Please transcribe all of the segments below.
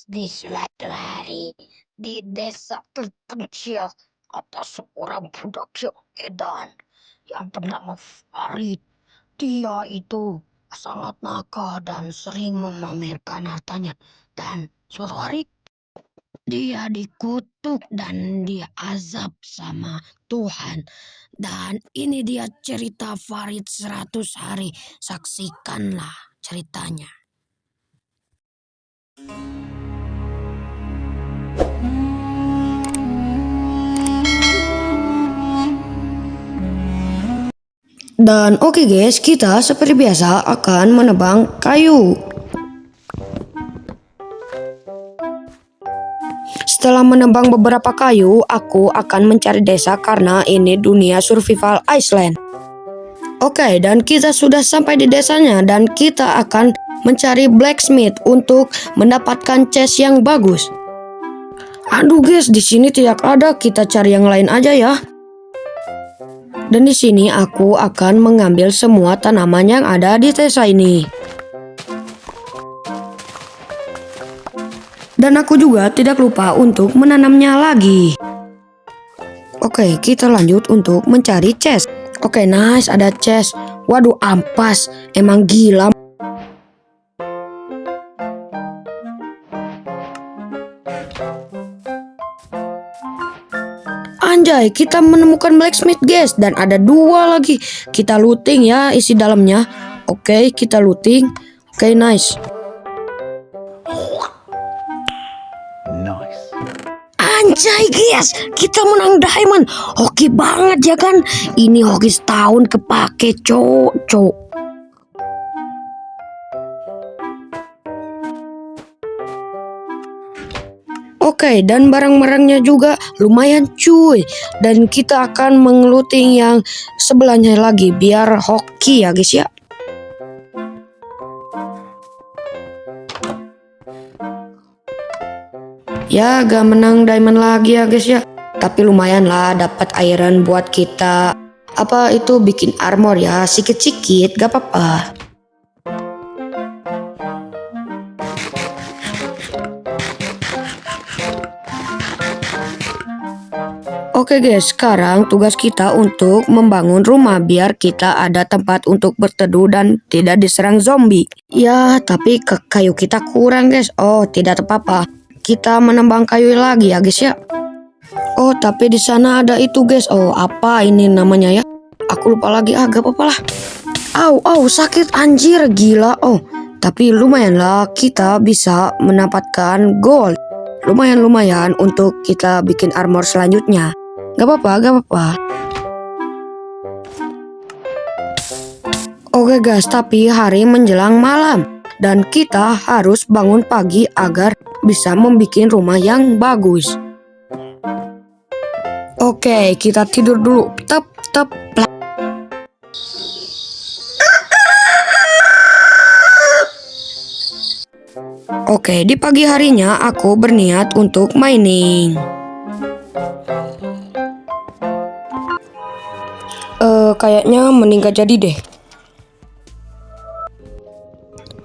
Di suatu hari, di desa terpencil, ada seorang budak yang edan yang bernama Farid. Dia itu sangat nakal dan sering memamerkan hartanya. Dan suatu hari dia dikutuk dan dia azab sama Tuhan. Dan ini dia cerita Farid 100 hari. Saksikanlah ceritanya. Dan oke guys, kita seperti biasa akan menebang kayu. Setelah menebang beberapa kayu, aku akan mencari desa karena ini dunia survival Iceland. Oke, dan kita sudah sampai di desanya dan kita akan mencari blacksmith untuk mendapatkan chest yang bagus. Aduh guys, di sini tidak ada. Kita cari yang lain aja ya. Dan di sini aku akan mengambil semua tanaman yang ada di desa ini. Dan aku juga tidak lupa untuk menanamnya lagi. Oke, kita lanjut untuk mencari chest. Oke, nice, ada chest. Waduh, ampas. Emang gila. Anjay, kita menemukan blacksmith guys. Dan ada 2 lagi. Kita looting ya isi dalamnya. Oke, kita looting. Oke, nice. Anjay guys, kita menang diamond. Hoki banget ya kan. Ini hoki setahun kepake cok. Oke, dan barang-barangnya juga lumayan cuy. Dan kita akan mengeluting yang sebelahnya lagi biar hoki ya guys ya. Ya gak menang diamond lagi ya guys ya. Tapi lumayan lah dapat iron buat kita. Apa itu bikin armor ya, sikit-sikit gak apa-apa. Oke guys, sekarang tugas kita untuk membangun rumah biar kita ada tempat untuk berteduh dan tidak diserang zombie. Ya, tapi kayu kita kurang guys. Oh, tidak apa-apa. Kita menambang kayu lagi ya guys ya. Oh, tapi di sana ada itu guys. Oh, apa ini namanya ya? Aku lupa lagi. Gak apa-apa lah. Au, sakit anjir, gila. Oh, tapi lumayan lah kita bisa mendapatkan gold. Lumayan untuk kita bikin armor selanjutnya. Gak apa-apa. Oke guys, tapi hari menjelang malam. Dan kita harus bangun pagi agar bisa membuat rumah yang bagus. Oke, kita tidur dulu. Tep. Oke, di pagi harinya aku berniat untuk mining. Kayaknya mending gak jadi deh.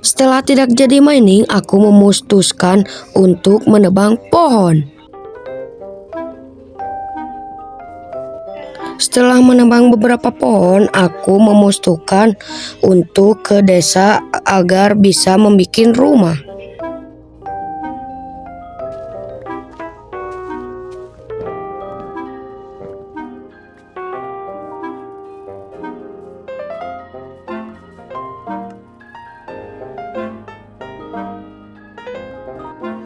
Setelah tidak jadi mining, aku memutuskan untuk menebang pohon. Setelah menebang beberapa pohon, aku memutuskan untuk ke desa agar bisa membuat rumah.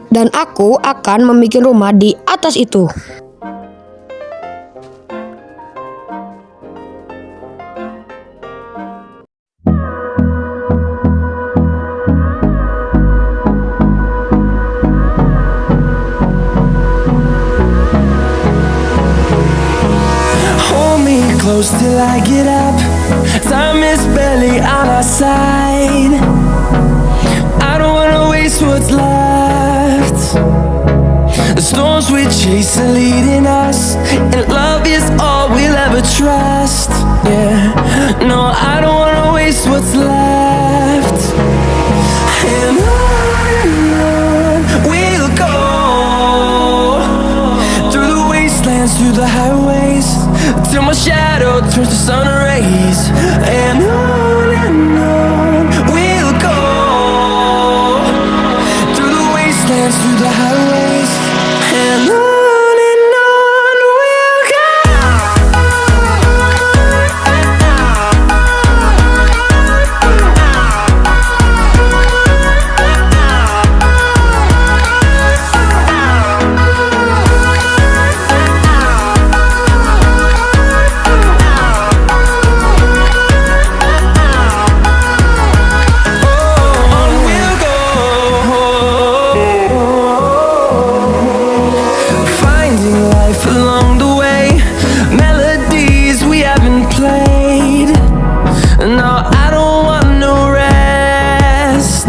Dan aku akan membuat rumah di atas itu. Hold me close till I get up. Time is barely on our side. I don't wanna waste what's left. The storms we chase are leading us, and love is all we'll ever trust. Yeah, no, I don't wanna waste what's left. And on turns to sun rays, and on we'll go, through the wastelands, through the highways, and on we'll go. On we'll go, finding life along the way, melodies we haven't played. No, I don't want no rest,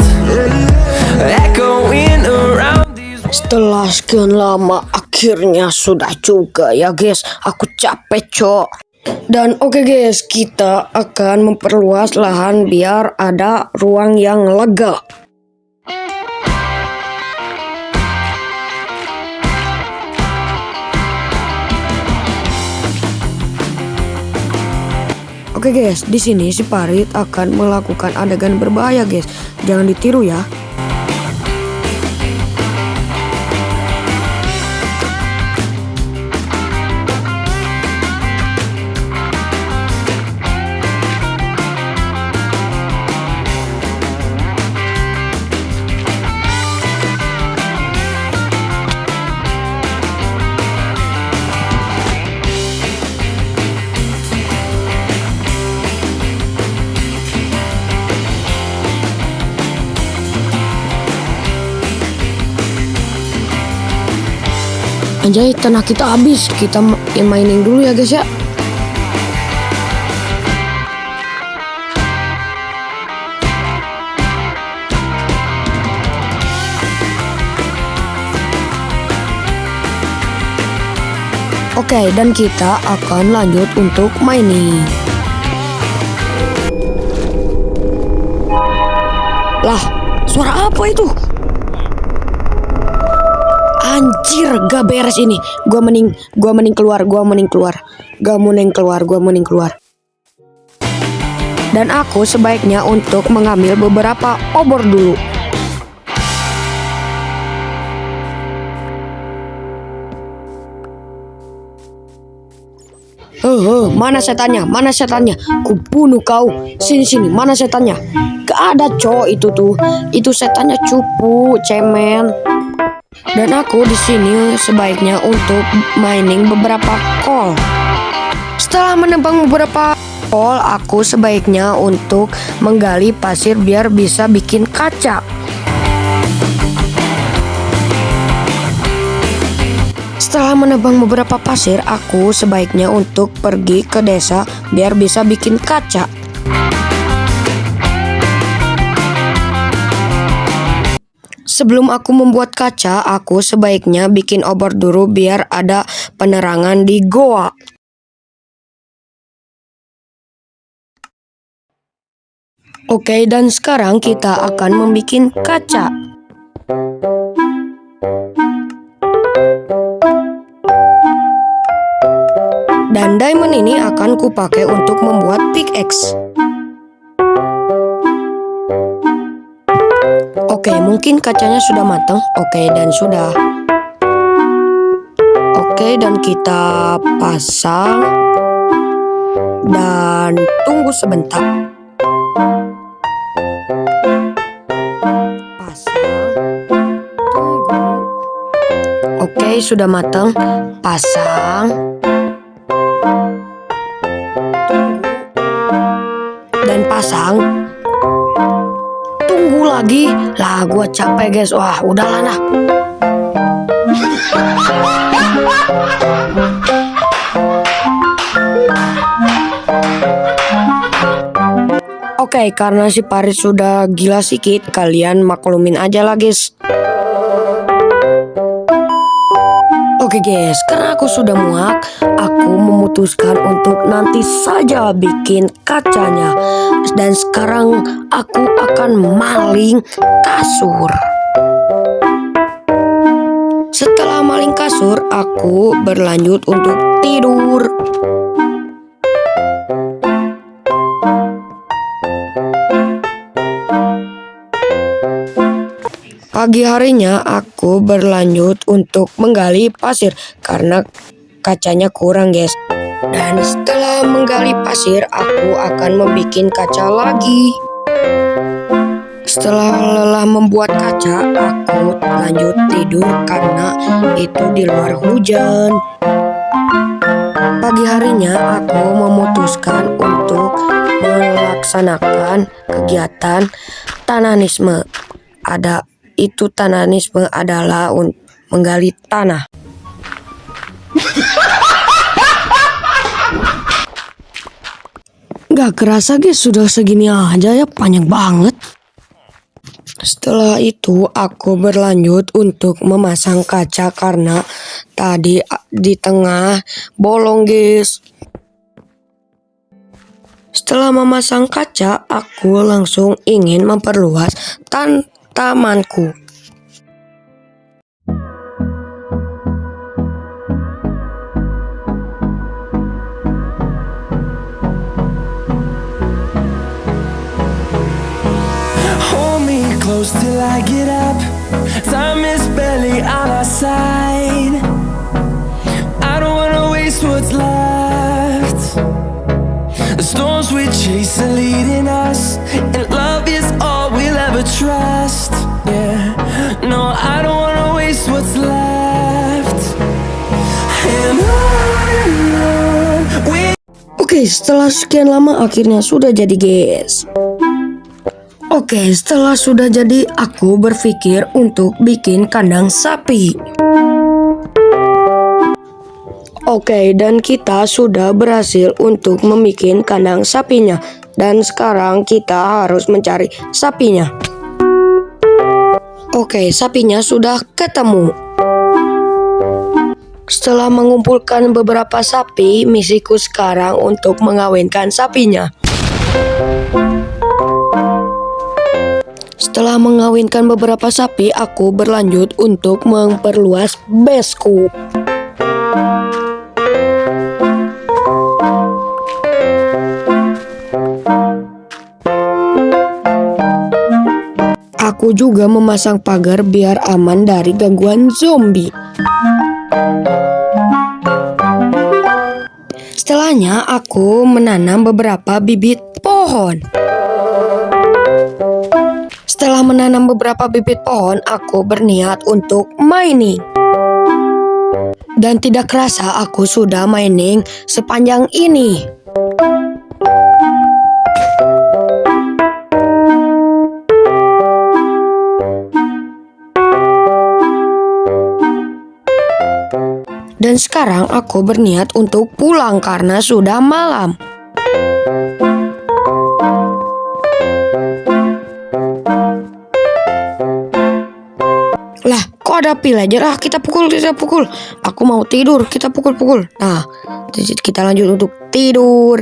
echoing around these. Setelah sekian lama, akhirnya sudah juga ya guys. Aku capek cok. Dan oke guys, kita akan memperluas lahan biar ada ruang yang lega. Oke guys, di sini si Parit akan melakukan adegan berbahaya guys. Jangan ditiru ya. Anjay, tanah kita habis. Kita mining dulu ya guys ya. Oke, dan kita akan lanjut untuk mining. Lah, suara apa itu? Anjir, gak beres ini. Gua mending keluar. Dan aku sebaiknya untuk mengambil beberapa obor dulu. Mana setannya? Kubunuh kau. Sini, mana setannya? Gak ada cowok itu tuh. Itu setannya cupu, cemen. Dan aku di sini sebaiknya untuk mining beberapa coal. Setelah menebang beberapa coal, aku sebaiknya untuk menggali pasir biar bisa bikin kaca. Setelah menebang beberapa pasir, aku sebaiknya untuk pergi ke desa biar bisa bikin kaca. Sebelum aku membuat kaca, aku sebaiknya bikin obor dulu biar ada penerangan di goa. Oke, dan sekarang kita akan membuat kaca. Dan diamond ini akan kupakai untuk membuat pickaxe. Oke, mungkin kacanya sudah matang. Oke, dan sudah. Oke, dan kita pasang. Dan tunggu sebentar. Pasang. Tunggu. Oke, sudah matang. Pasang. Tunggu. Dan pasang. Tunggu lagi. Lah, gua capek guys. Wah, udahlah nah. Oke, karena si Paris sudah gila sikit, kalian maklumin aja lah guys. Oke guys, karena aku sudah muak, aku memutuskan untuk nanti saja bikin kacanya. Dan sekarang aku akan maling kasur. Setelah maling kasur, aku berlanjut untuk tidur. Pagi harinya aku berlanjut untuk menggali pasir karena kacanya kurang, guys. Dan setelah menggali pasir, aku akan membuat kaca lagi. Setelah lelah membuat kaca, aku lanjut tidur karena itu di luar hujan. Pagi harinya aku memutuskan untuk melaksanakan kegiatan tananisme. Tananisme adalah menggali tanah. Gak kerasa guys, sudah segini aja ya, panjang banget. Setelah itu aku berlanjut untuk memasang kaca karena tadi di tengah bolong guys. Setelah memasang kaca, aku langsung ingin memperluas tamanku. Hold me close till I get up. Time is barely on our side. I don't wanna waste what's left. The storms we chase are leading us, and love is all we'll ever trust. Yeah, no, I don't wanna waste what's left. And on we. Oke, setelah sekian lama akhirnya sudah jadi guys. Oke, setelah sudah jadi, aku berpikir untuk bikin kandang sapi. Oke, dan kita sudah berhasil untuk membuat kandang sapinya. Dan sekarang kita harus mencari sapinya. Oke, sapinya sudah ketemu. Setelah mengumpulkan beberapa sapi, misiku sekarang untuk mengawinkan sapinya. Setelah mengawinkan beberapa sapi, aku berlanjut untuk memperluas baseku. Aku juga memasang pagar biar aman dari gangguan zombie. Setelahnya, aku menanam beberapa bibit pohon. Setelah menanam beberapa bibit pohon, aku berniat untuk mining. Dan tidak kerasa aku sudah mining sepanjang ini. Dan sekarang aku berniat untuk pulang karena sudah malam. Lah, kok ada pillager? Kita pukul. Aku mau tidur, kita pukul. Nah, kita lanjut untuk tidur.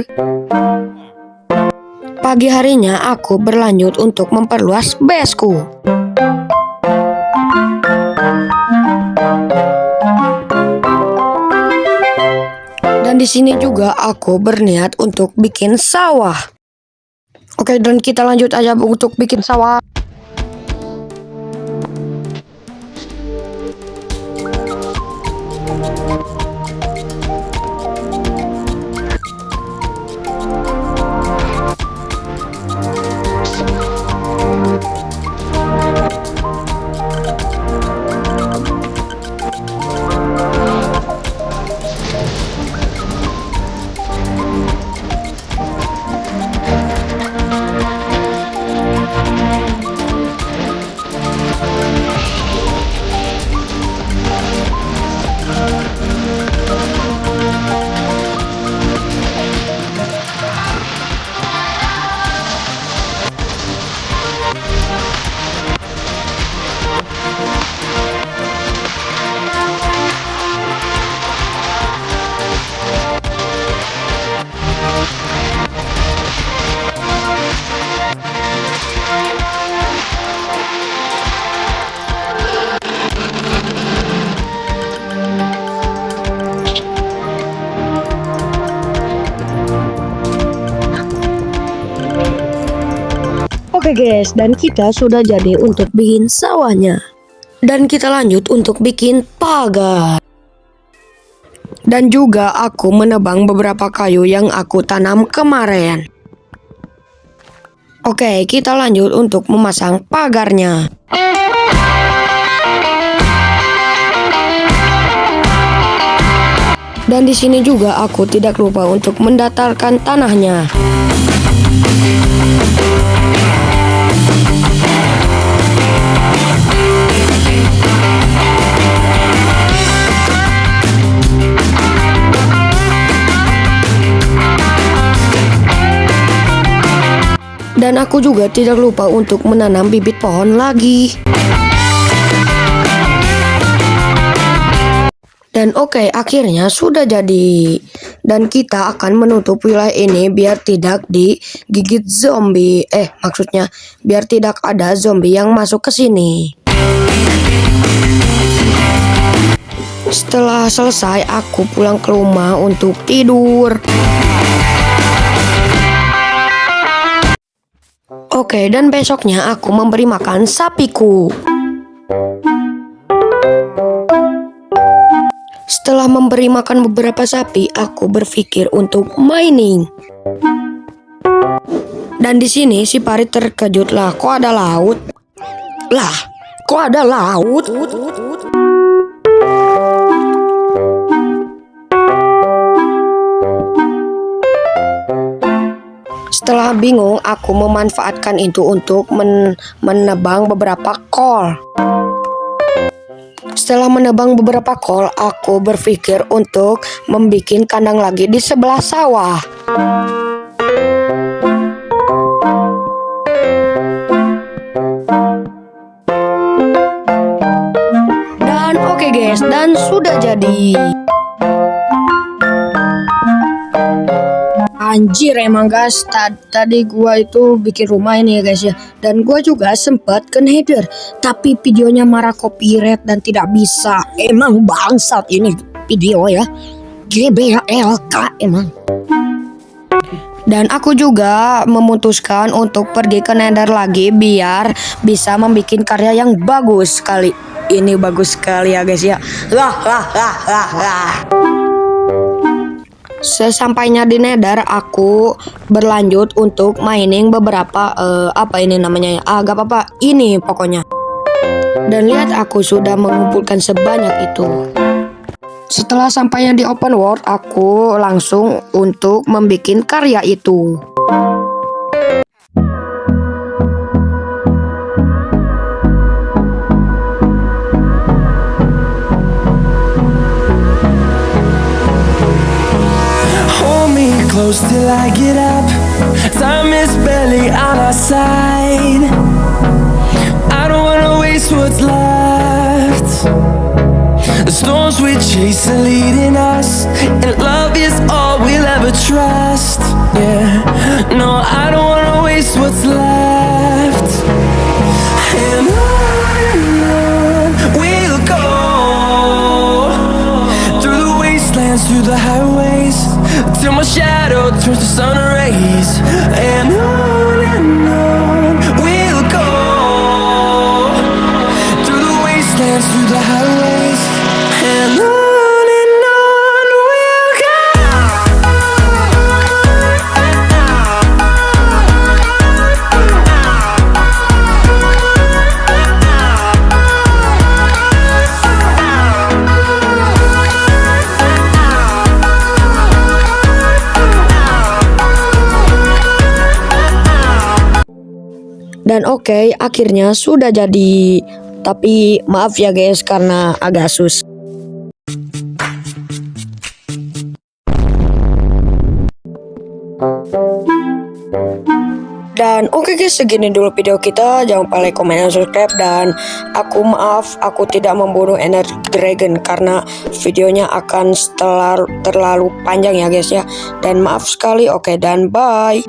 Pagi harinya aku berlanjut untuk memperluas baseku. Dan di sini juga aku berniat untuk bikin sawah. Oke, dan kita lanjut aja untuk bikin sawah. Oke guys, dan kita sudah jadi untuk bikin sawahnya. Dan kita lanjut untuk bikin pagar. Dan juga aku menebang beberapa kayu yang aku tanam kemarin. Oke, kita lanjut untuk memasang pagarnya. Dan di sini juga aku tidak lupa untuk mendatarkan tanahnya. Dan aku juga tidak lupa untuk menanam bibit pohon lagi. Dan oke, akhirnya sudah jadi. Dan kita akan menutup wilayah ini biar tidak digigit zombie. Maksudnya biar tidak ada zombie yang masuk ke sini. Setelah selesai, aku pulang ke rumah untuk tidur. Oke, dan besoknya aku memberi makan sapiku. Setelah memberi makan beberapa sapi, aku berpikir untuk mining. Dan di sini si Parit terkejut, lah, kok ada laut? Lah, kok ada laut? Setelah bingung, aku memanfaatkan itu untuk menebang beberapa kol. Setelah menebang beberapa kol, aku berpikir untuk membuat kandang lagi di sebelah sawah. Dan oke guys, dan sudah jadi. Anjir emang guys, tadi gua itu bikin rumah ini ya guys ya. Dan gua juga sempat ke nether, tapi videonya marah copyright dan tidak bisa. Emang bangsat ini video ya. GBLK emang. Dan aku juga memutuskan untuk pergi ke nether lagi biar bisa membuat karya yang bagus sekali. Ini bagus sekali ya guys ya. Sesampainya di nether, aku berlanjut untuk mining beberapa apa ini namanya ya, gak apa-apa ini pokoknya. Dan lihat, aku sudah mengumpulkan sebanyak itu. Setelah sampainya di open world, aku langsung untuk membuat karya itu. Close till I get up. Time is barely on our side. I don't wanna waste what's left. The storms we chase are leading us, and love is all we'll ever trust. Yeah, no, I don't wanna waste what's left. And on we'll go, through the wastelands, through the highways, till my shadow turns to sun rays. And on we'll go, through the wastelands, through the highways. And on we'll go. Dan oke, akhirnya sudah jadi. Tapi maaf ya guys karena agak sus. Dan oke guys, segini dulu video kita. Jangan lupa like, comment, dan subscribe. Dan aku maaf, aku tidak membunuh Ender Dragon karena videonya akan terlalu panjang ya guys ya. Dan maaf sekali, oke, dan bye.